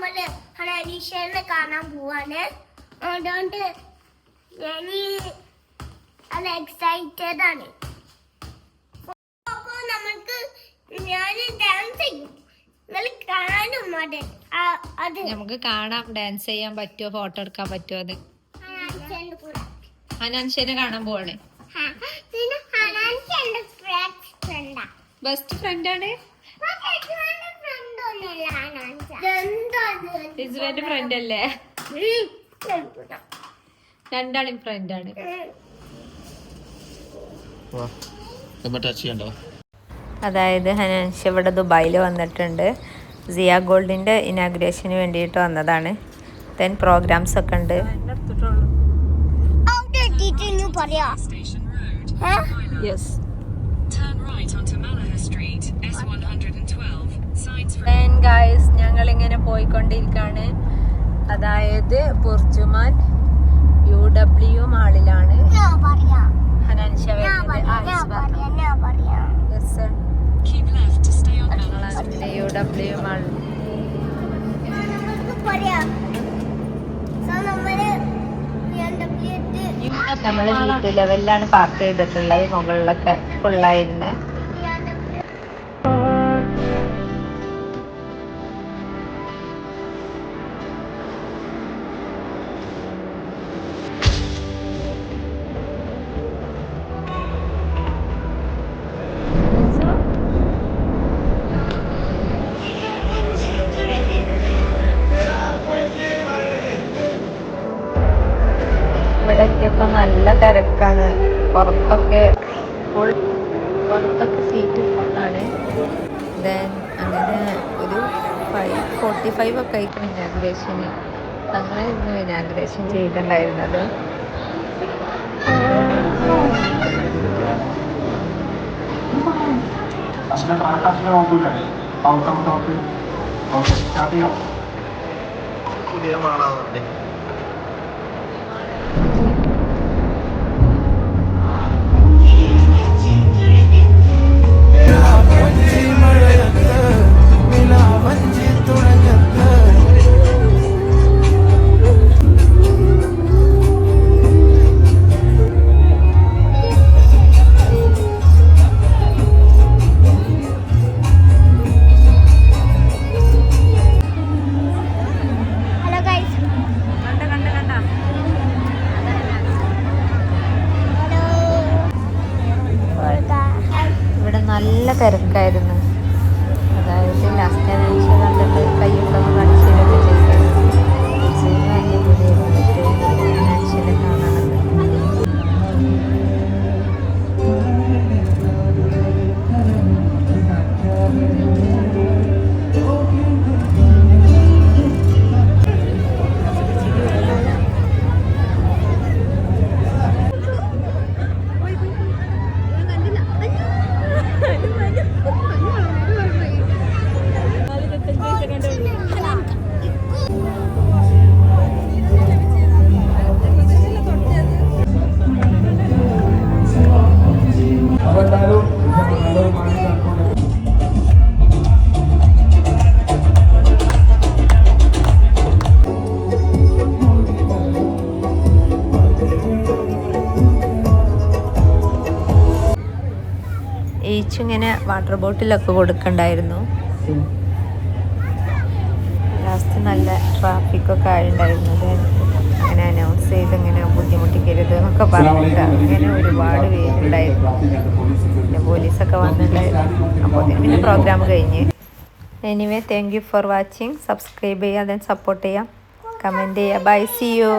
നമ്മള് ഹനീഷനെ കാണാൻ പോവാണ്. അതുകൊണ്ട് ഞാൻ നല്ല എക്സൈറ്റഡ് ആണ്. നമുക്ക് ഞാൻ ഡാൻസ് ചെയ്യും, നമുക്ക് കാണാം ഡാൻസ് ചെയ്യാൻ പറ്റുമോ, ഫോട്ടോ എടുക്കാൻ പറ്റുമോ? അത് ഹനാൻഷനെ കാണാൻ പോവാണ്. ബെസ്റ്റ് ഫ്രണ്ടാണ്, ഇസ്വന്റെ ഫ്രണ്ട് അല്ലേ? രണ്ടാളും ഫ്രണ്ടാണ്. അതായത് ഹനാൻഷ ഇവിടെ ദുബായിൽ വന്നിട്ടുണ്ട്. സിയ ഗോൾഡിൻ്റെ ഇനാഗ്രേഷന് വേണ്ടിയിട്ട് വന്നതാണ്. ദെൻ പ്രോഗ്രാംസ് ഒക്കെ ഉണ്ട്. ഞങ്ങളിങ്ങനെ പോയിക്കൊണ്ടിരിക്കുകയാണ്. അതായത് ബുർജുമാൻ UW മാളിലാണ് ഹനാൻഷ വരുന്നത്. UW മാൾ നമ്മള് വീട്ടു ലെവലിലാണ് പാർക്ക് ചെയ്തിട്ടുള്ളത്. മുകളിലൊക്കെ ഫുള്ളായിരുന്നു. ഇവിടെയൊക്കെ നല്ല തിരക്കാണ്. പുറത്തൊക്കെ സീറ്റ് ഫുള്ളാണ്. ദെൻ അങ്ങനെ ഒരു 5:45 ഒക്കെ ആയിരിക്കും ഇനാഗ്രേഷന്. അങ്ങനെ ഇന്ന് ഇനാഗ്രേഷൻ ചെയ്തിട്ടുണ്ടായിരുന്നത്. നല്ല തിരക്കായിരുന്നു. അതായത് ലാസ്റ്റ് ഹനാൻഷ കണ്ടിട്ട് കയ്യൊക്കെ കാണിച്ചതൊക്കെ ചെയ്തിരുന്നു. വലിയ പുതിയ ഹനാൻഷനെ കാണാനുണ്ട്. ഇങ്ങനെ വാട്ടർ ബോട്ടിലൊക്കെ കൊടുക്കണ്ടായിരുന്നു. ലാസ്റ്റ് നല്ല ട്രാഫിക്കൊക്കെ ആയിട്ടുണ്ടായിരുന്നത്. അങ്ങനെ അനൗൺസ് ചെയ്ത് ഇങ്ങനെ ബുദ്ധിമുട്ടിക്കരുത് എന്നൊക്കെ പറഞ്ഞിട്ട് അങ്ങനെ ഒരുപാട് പേരുണ്ടായിരുന്നു. പിന്നെ പോലീസൊക്കെ വന്നിട്ടുണ്ടായിരുന്നു. അപ്പോൾ പിന്നെ പ്രോഗ്രാം കഴിഞ്ഞ്. Anyway thank you for watching. Subscribe ചെയ്യുക, ദെൻ സപ്പോർട്ട് ചെയ്യുക, കമൻറ്റ് ചെയ്യുക. Bye, see U.